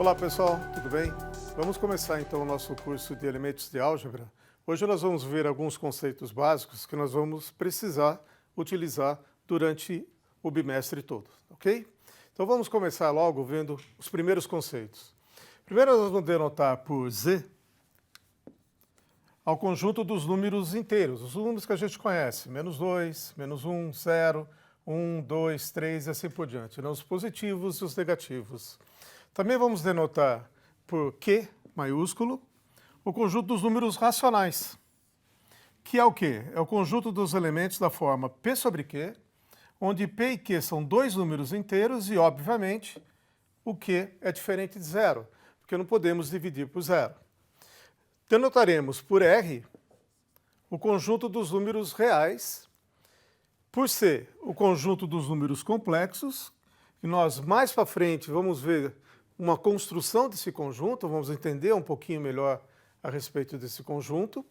Olá pessoal, tudo bem? Vamos começar então o nosso curso de elementos de álgebra. Hoje nós vamos ver alguns conceitos básicos que nós vamos precisar utilizar durante o bimestre todo, ok? Então vamos começar logo vendo os primeiros conceitos. Primeiro nós vamos denotar por Z ao conjunto dos números inteiros, os números que a gente conhece, menos 2, menos 1, 0, 1, 2, 3 e assim por diante, né? Os positivos e os negativos. Também vamos denotar por Q maiúsculo o conjunto dos números racionais, que é o quê? É o conjunto dos elementos da forma P sobre Q, onde P e Q são dois números inteiros e, obviamente, o Q é diferente de zero, porque não podemos dividir por zero. Denotaremos por R o conjunto dos números reais, por C o conjunto dos números complexos, e nós mais para frente vamos ver uma construção desse conjunto, vamos entender um pouquinho melhor a respeito desse conjunto,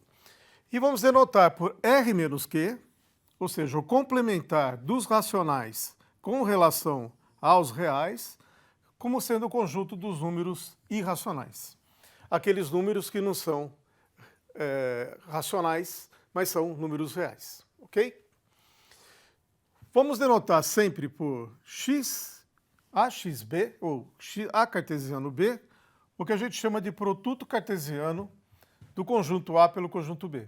e vamos denotar por R menos Q, ou seja, o complementar dos racionais com relação aos reais, como sendo o conjunto dos números irracionais. Aqueles números que não são racionais, mas são números reais, ok? Vamos denotar sempre por x, AXB, ou A cartesiano B, o que a gente chama de produto cartesiano do conjunto A pelo conjunto B. O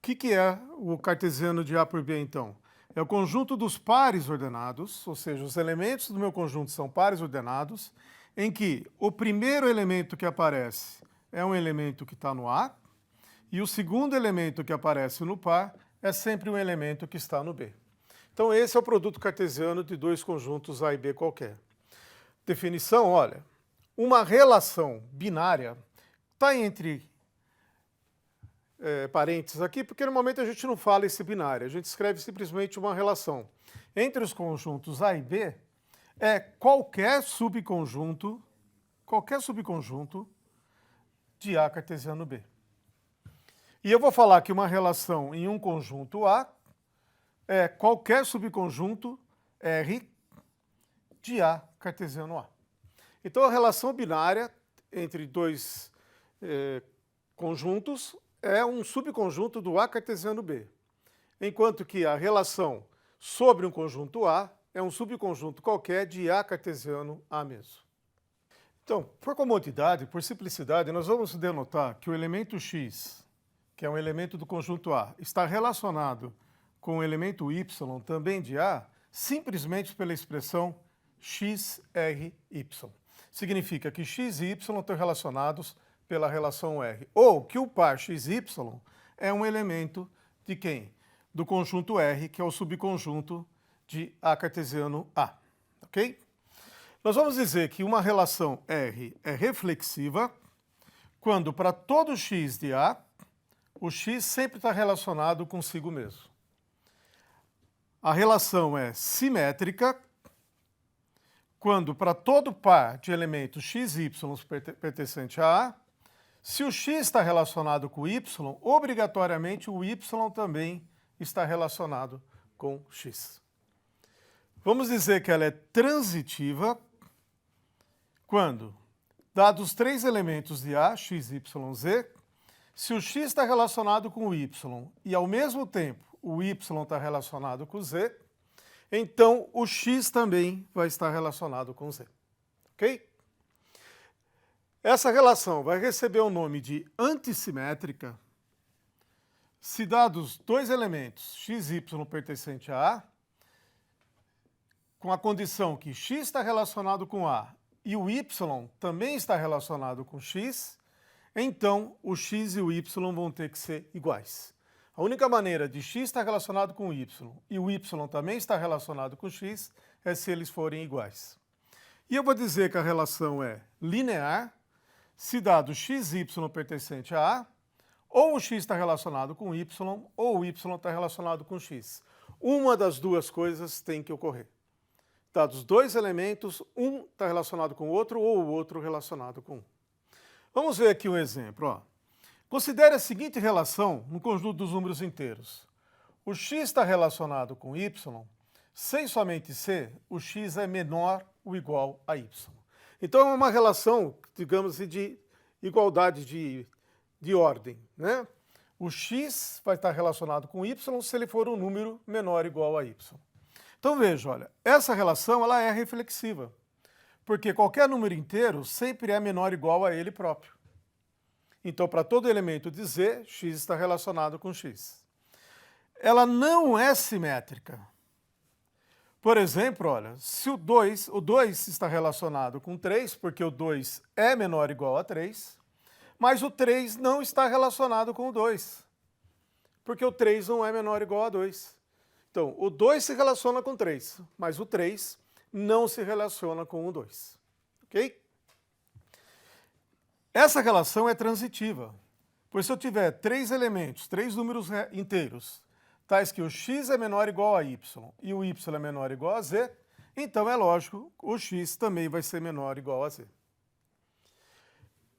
que é o cartesiano de A por B, então? É o conjunto dos pares ordenados, ou seja, os elementos do meu conjunto são pares ordenados, em que o primeiro elemento que aparece é um elemento que está no A, e o segundo elemento que aparece no par é sempre um elemento que está no B. Então esse é o produto cartesiano de dois conjuntos A e B qualquer. Definição, olha, uma relação binária está entre parênteses aqui, porque normalmente a gente não fala esse binário, a gente escreve simplesmente uma relação. Entre os conjuntos A e B é qualquer subconjunto de A cartesiano B. E eu vou falar que uma relação em um conjunto A é qualquer subconjunto R de A cartesiano A. Então a relação binária entre dois conjuntos é um subconjunto do A cartesiano B, enquanto que a relação sobre um conjunto A é um subconjunto qualquer de A cartesiano A mesmo. Então, por comodidade, por simplicidade, nós vamos denotar que o elemento x, que é um elemento do conjunto A, está relacionado com o elemento y, também de A, simplesmente pela expressão XRY. Significa que x e y estão relacionados pela relação R. Ou que o par XY é um elemento de quem? Do conjunto R, que é o subconjunto de A cartesiano A. Ok? Nós vamos dizer que uma relação R é reflexiva quando, para todo x de A, o x sempre está relacionado consigo mesmo. A relação é simétrica quando, para todo par de elementos x e y pertencente a A, se o x está relacionado com o y, obrigatoriamente o y também está relacionado com x. Vamos dizer que ela é transitiva quando, dados três elementos de A, x, y, z, se o x está relacionado com o y e, ao mesmo tempo, o y está relacionado com o z, então o x também vai estar relacionado com o z. Ok? Essa relação vai receber o nome de antissimétrica se dados dois elementos, x e y pertencente a A, com a condição que x está relacionado com A e o y também está relacionado com x, então o x e o y vão ter que ser iguais. A única maneira de x estar relacionado com y e o y também estar relacionado com x é se eles forem iguais. E eu vou dizer que a relação é linear se dado x e y pertencente a A, ou o x está relacionado com y, ou o y está relacionado com x. Uma das duas coisas tem que ocorrer. Dados dois elementos, um está relacionado com o outro, ou o outro relacionado com um. Vamos ver aqui um exemplo. Ó. Considere a seguinte relação no conjunto dos números inteiros. O x está relacionado com y, sem somente c, o x é menor ou igual a y. Então é uma relação, digamos assim, de igualdade de ordem, né? O x vai estar relacionado com y se ele for um número menor ou igual a y. Então veja, olha, essa relação ela é reflexiva, porque qualquer número inteiro sempre é menor ou igual a ele próprio. Então, para todo elemento de z, x está relacionado com x. Ela não é simétrica. Por exemplo, olha, se o 2 está relacionado com 3, porque o 2 é menor ou igual a 3, mas o 3 não está relacionado com o 2, porque o 3 não é menor ou igual a 2. Então, o 2 se relaciona com o 3, mas o 3 não se relaciona com o 2. Ok? Essa relação é transitiva, pois se eu tiver 3 elementos, 3 números inteiros, tais que o x é menor ou igual a y e o y é menor ou igual a z, então é lógico, o x também vai ser menor ou igual a z.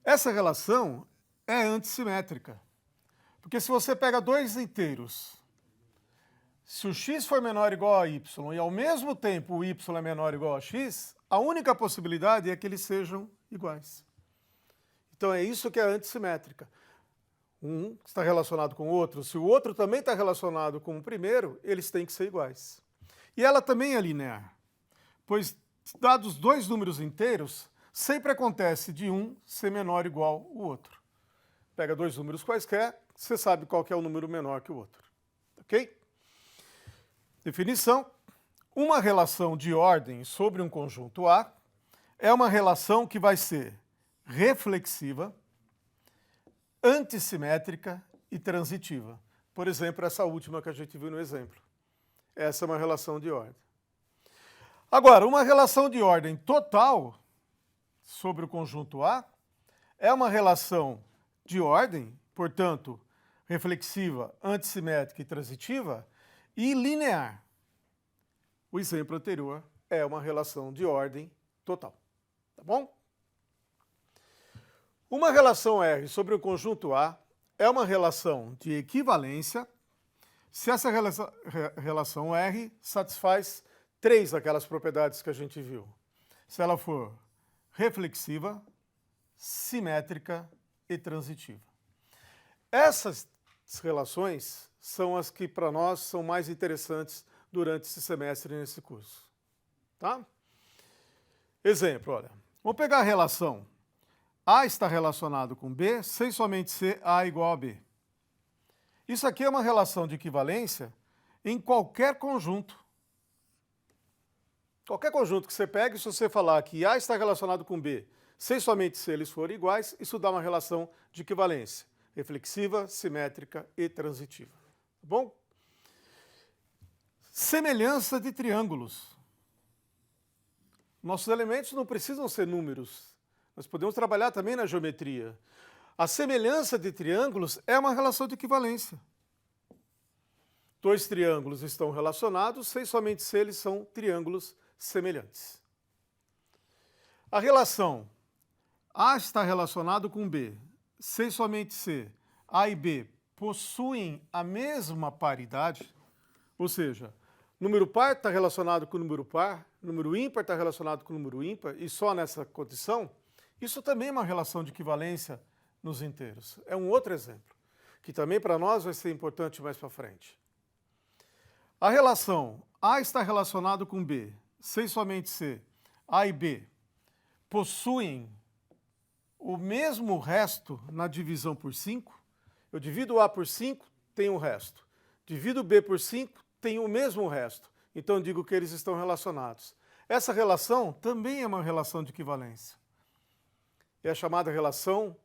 Essa relação é antissimétrica, porque se você pega 2 inteiros, se o x for menor ou igual a y e ao mesmo tempo o y é menor ou igual a x, a única possibilidade é que eles sejam iguais. Então é isso que é antissimétrica. Um está relacionado com o outro. Se o outro também está relacionado com o primeiro, eles têm que ser iguais. E ela também é linear, pois dados 2 números inteiros, sempre acontece de um ser menor ou igual ao outro. Pega 2 números quaisquer, você sabe qual que é o número menor que o outro. Ok? Definição. Uma relação de ordem sobre um conjunto A é uma relação que vai ser reflexiva, antissimétrica e transitiva. Por exemplo, essa última que a gente viu no exemplo. Essa é uma relação de ordem. Agora, uma relação de ordem total sobre o conjunto A é uma relação de ordem, portanto, reflexiva, antissimétrica e transitiva, e linear. O exemplo anterior é uma relação de ordem total. Tá bom? Uma relação R sobre o conjunto A é uma relação de equivalência se essa relação R satisfaz 3 daquelas propriedades que a gente viu. Se ela for reflexiva, simétrica e transitiva. Essas relações são as que para nós são mais interessantes durante esse semestre nesse curso. Tá? Exemplo, olha, vamos pegar a relação A está relacionado com B sem somente ser A igual a B. Isso aqui é uma relação de equivalência em qualquer conjunto. Qualquer conjunto que você pegue, se você falar que A está relacionado com B sem somente se eles forem iguais, isso dá uma relação de equivalência reflexiva, simétrica e transitiva. Tá bom? Semelhança de triângulos. Nossos elementos não precisam ser números. Nós podemos trabalhar também na geometria. A semelhança de triângulos é uma relação de equivalência. 2 triângulos estão relacionados, sem somente se eles são triângulos semelhantes. A relação A está relacionado com B, sem somente se A e B possuem a mesma paridade, ou seja, número par está relacionado com número par, número ímpar está relacionado com número ímpar, e só nessa condição, isso também é uma relação de equivalência nos inteiros. É um outro exemplo, que também para nós vai ser importante mais para frente. A relação A está relacionado com B, sem somente se A e B possuem o mesmo resto na divisão por 5, eu divido A por 5, tenho o resto. Divido B por 5, tenho o mesmo resto. Então digo que eles estão relacionados. Essa relação também é uma relação de equivalência. É a chamada relação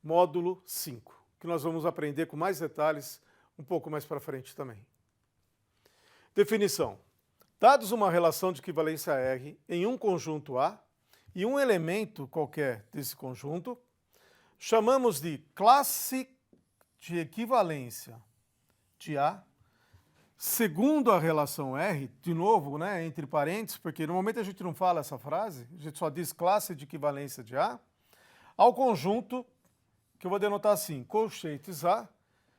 módulo 5, que nós vamos aprender com mais detalhes um pouco mais para frente também. Definição. Dados uma relação de equivalência R em um conjunto A e um elemento qualquer desse conjunto, chamamos de classe de equivalência de A, segundo a relação R, de novo, né, entre parênteses, porque normalmente a gente não fala essa frase, a gente só diz classe de equivalência de A, ao conjunto, que eu vou denotar assim, colchetes A,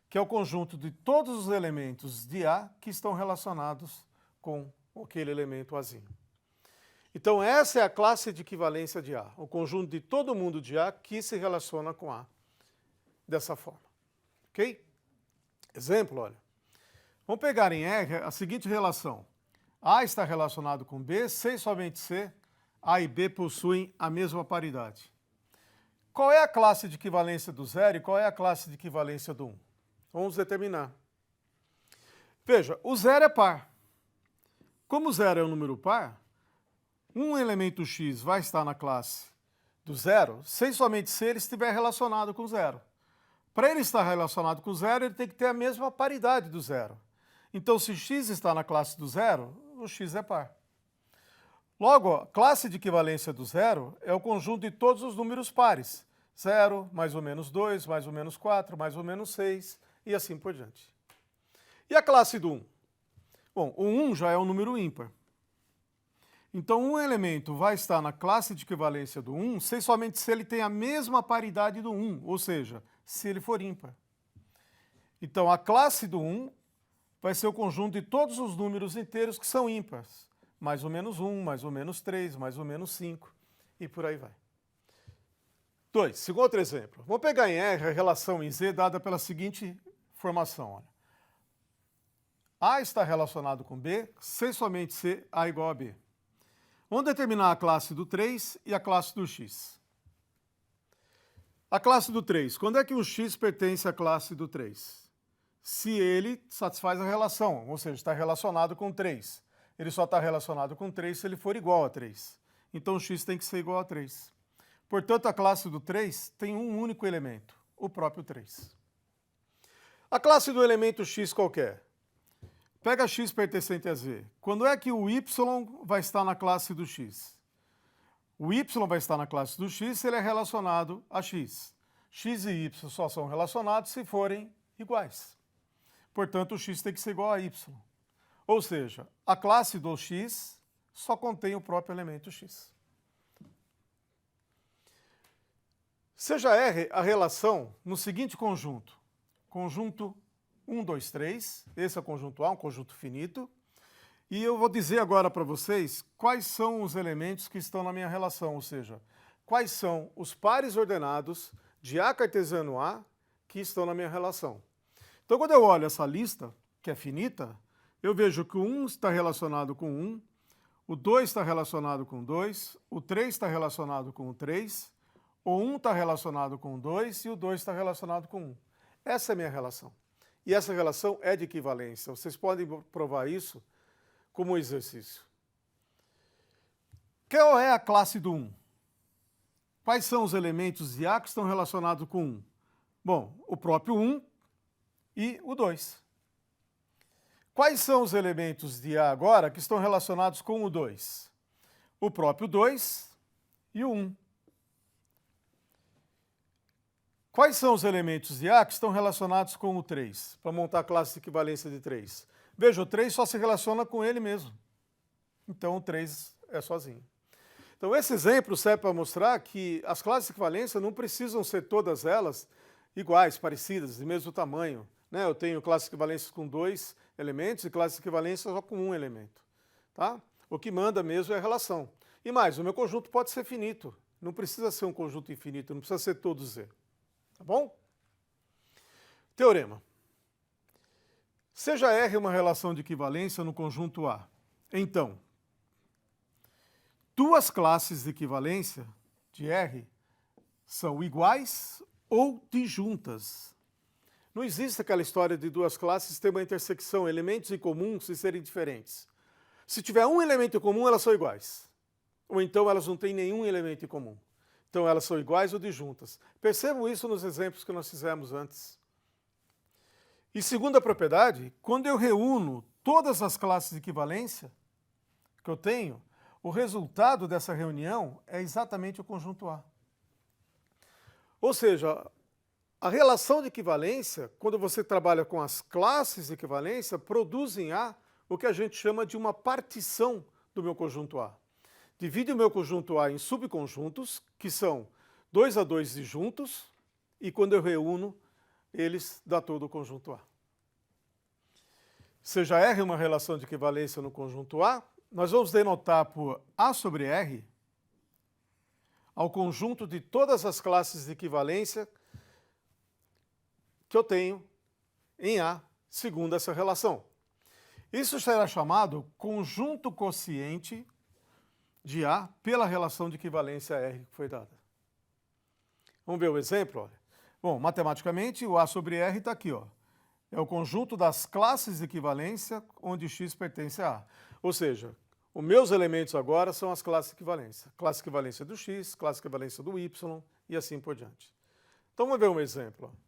que é o conjunto de todos os elementos de A que estão relacionados com aquele elemento Azinho. Então essa é a classe de equivalência de A, o conjunto de todo mundo de A que se relaciona com A dessa forma. Ok? Exemplo, olha. Vamos pegar em R a seguinte relação. A está relacionado com B, C e somente C, A e B possuem a mesma paridade. Qual é a classe de equivalência do 0 e qual é a classe de equivalência do 1? Vamos determinar. Veja, o 0 é par. Como o 0 é um número par, um elemento x vai estar na classe do 0 se somente se ele estiver relacionado com 0. Para ele estar relacionado com 0, ele tem que ter a mesma paridade do 0. Então, se x está na classe do 0, o x é par. Logo, a classe de equivalência do 0 é o conjunto de todos os números pares. 0, mais ou menos 2, mais ou menos 4, mais ou menos 6 e assim por diante. E a classe do 1? Bom, o 1 já é um número ímpar. Então, um elemento vai estar na classe de equivalência do 1 se somente se ele tem a mesma paridade do 1, ou seja, se ele for ímpar. Então, a classe do 1 vai ser o conjunto de todos os números inteiros que são ímpares. Mais ou menos 1, mais ou menos 3, mais ou menos 5 e por aí vai. 2. Segundo outro exemplo. Vamos pegar em R a relação em Z dada pela seguinte formação. Olha. A está relacionado com B, se somente C, A igual a B. Vamos determinar a classe do 3 e a classe do x. A classe do 3. Quando é que o x pertence à classe do 3? Se ele satisfaz a relação, ou seja, está relacionado com 3. Ele só está relacionado com 3 se ele for igual a 3. Então o x tem que ser igual a 3. Portanto, a classe do 3 tem um único elemento, o próprio 3. A classe do elemento x qualquer. Pega x pertencente a z. Quando é que o y vai estar na classe do x? O y vai estar na classe do x se ele é relacionado a x. X e y só são relacionados se forem iguais. Portanto, o x tem que ser igual a y. Ou seja, a classe do x só contém o próprio elemento x. Seja R a relação no seguinte conjunto. Conjunto 1, 2, 3. Esse é o conjunto A, um conjunto finito. E eu vou dizer agora para vocês quais são os elementos que estão na minha relação, ou seja, quais são os pares ordenados de A cartesiano A que estão na minha relação. Então, quando eu olho essa lista, que é finita, eu vejo que o 1 está relacionado com 1, o 2 está relacionado com 2, o 3 está relacionado com o 3, o 1 está relacionado com o 2 e o 2 está relacionado com 1. Essa é a minha relação. E essa relação é de equivalência. Vocês podem provar isso como um exercício. Qual é a classe do 1? Quais são os elementos de A que estão relacionados com 1? Bom, o próprio 1 e o 2. Quais são os elementos de A agora que estão relacionados com o 2? O próprio 2 e o 1. Quais são os elementos de A que estão relacionados com o 3? Para montar a classe de equivalência de 3. Veja, o 3 só se relaciona com ele mesmo. Então, o 3 é sozinho. Então, esse exemplo serve para mostrar que as classes de equivalência não precisam ser todas elas iguais, parecidas, de mesmo tamanho. Né? Eu tenho classes de equivalência com 2 elementos e classes de equivalência só com 1 elemento. Tá? O que manda mesmo é a relação. E mais, o meu conjunto pode ser finito. Não precisa ser um conjunto infinito, não precisa ser todo Z. Tá bom? Teorema. Seja R uma relação de equivalência no conjunto A. Então, duas classes de equivalência de R são iguais ou disjuntas. Não existe aquela história de duas classes ter uma intersecção, elementos em comum e serem diferentes. Se tiver um elemento em comum, elas são iguais. Ou então elas não têm nenhum elemento em comum. Então elas são iguais ou disjuntas. Percebam isso nos exemplos que nós fizemos antes. E segunda propriedade, quando eu reúno todas as classes de equivalência que eu tenho, o resultado dessa reunião é exatamente o conjunto A. Ou seja, a relação de equivalência, quando você trabalha com as classes de equivalência, produz em A o que a gente chama de uma partição do meu conjunto A. Divide o meu conjunto A em subconjuntos, que são 2 a 2 disjuntos, e quando eu reúno, eles dá todo o conjunto A. Seja R uma relação de equivalência no conjunto A, nós vamos denotar por A sobre R ao conjunto de todas as classes de equivalência que eu tenho em A, segundo essa relação. Isso será chamado conjunto quociente de A pela relação de equivalência R que foi dada. Vamos ver o exemplo? Olha. Bom, matematicamente, o A sobre R está aqui, ó. É o conjunto das classes de equivalência onde X pertence a A. Ou seja, os meus elementos agora são as classes de equivalência. Classe de equivalência do X, classe de equivalência do Y e assim por diante. Então vamos ver um exemplo. Ó.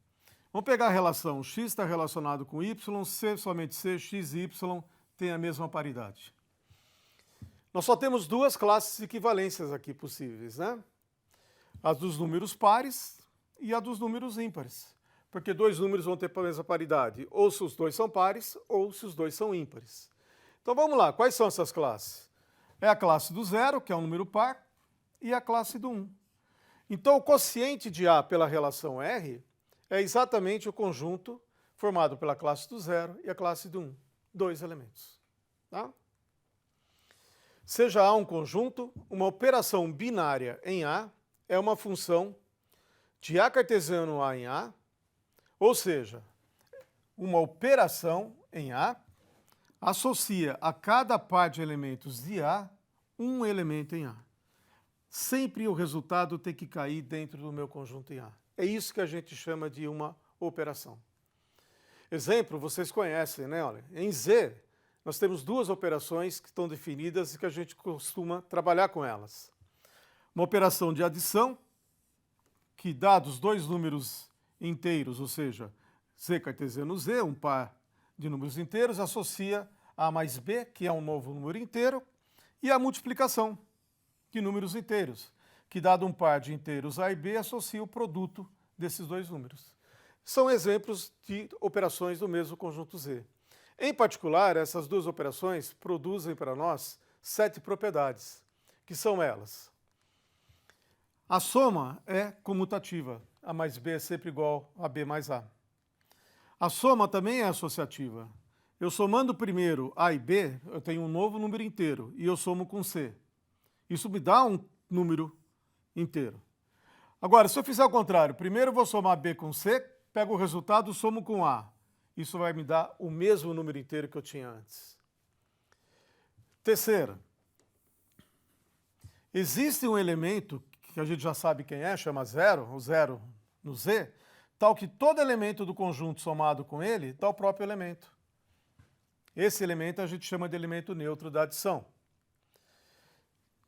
Vamos pegar a relação X está relacionado com Y, C somente C, X e Y têm a mesma paridade. Nós só temos duas classes de equivalências aqui possíveis, né? A dos números pares e a dos números ímpares. Porque dois números vão ter a mesma paridade, ou se os dois são pares, ou se os dois são ímpares. Então vamos lá, quais são essas classes? É a classe do zero, que é um número par, e a classe do 1. Então o quociente de A pela relação R é exatamente o conjunto formado pela classe do zero e a classe do 1. Dois elementos. Tá? Seja A um conjunto, uma operação binária em A é uma função de A cartesiano A em A, ou seja, uma operação em A associa a cada par de elementos de A um elemento em A. Sempre o resultado tem que cair dentro do meu conjunto em A. É isso que a gente chama de uma operação. Exemplo, vocês conhecem, né? Olha, em Z, nós temos duas operações que estão definidas e que a gente costuma trabalhar com elas. Uma operação de adição, que dados dois números inteiros, ou seja, Z cartesiano Z, um par de números inteiros, associa A mais B, que é um novo número inteiro, e a multiplicação de números inteiros, que dado um par de inteiros A e B, associa o produto desses dois números. São exemplos de operações do mesmo conjunto Z. Em particular, essas duas operações produzem para nós 7 propriedades, que são elas. A soma é comutativa. A mais B é sempre igual a B mais A. A soma também é associativa. Eu somando primeiro A e B, eu tenho um novo número inteiro e eu somo com C. Isso me dá um número inteiro. Agora, se eu fizer o contrário, primeiro eu vou somar B com C, pego o resultado, somo com A. Isso vai me dar o mesmo número inteiro que eu tinha antes. Terceira, existe um elemento que a gente já sabe quem é, chama zero, o zero no Z, tal que todo elemento do conjunto somado com ele dá o próprio elemento. Esse elemento a gente chama de elemento neutro da adição.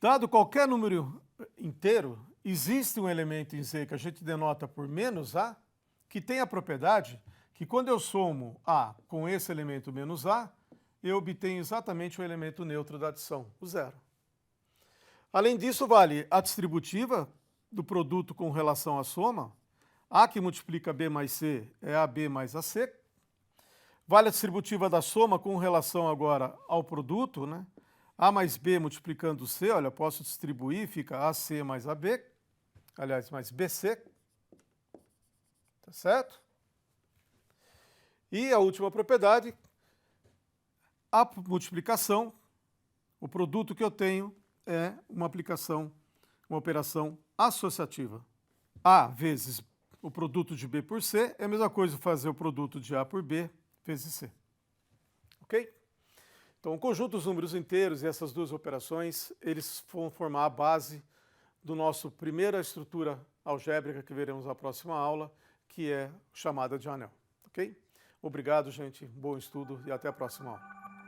Dado qualquer número inteiro, existe um elemento em Z que a gente denota por menos A, que tem a propriedade que quando eu somo A com esse elemento menos A, eu obtenho exatamente o elemento neutro da adição, o zero. Além disso, vale a distributiva do produto com relação à soma. A que multiplica B mais C é AB mais AC. Vale a distributiva da soma com relação agora ao produto, né? A mais B multiplicando C, olha, posso distribuir, fica AC mais AB, aliás, mais BC. Tá certo? E a última propriedade, a multiplicação, o produto que eu tenho é uma aplicação, uma operação associativa. A vezes o produto de B por C é a mesma coisa que fazer o produto de A por B vezes C. Ok? Então, o conjunto dos números inteiros e essas duas operações, eles vão formar a base do nosso primeira estrutura algébrica que veremos na próxima aula, que é chamada de anel. Ok? Obrigado, gente. Bom estudo e até a próxima aula.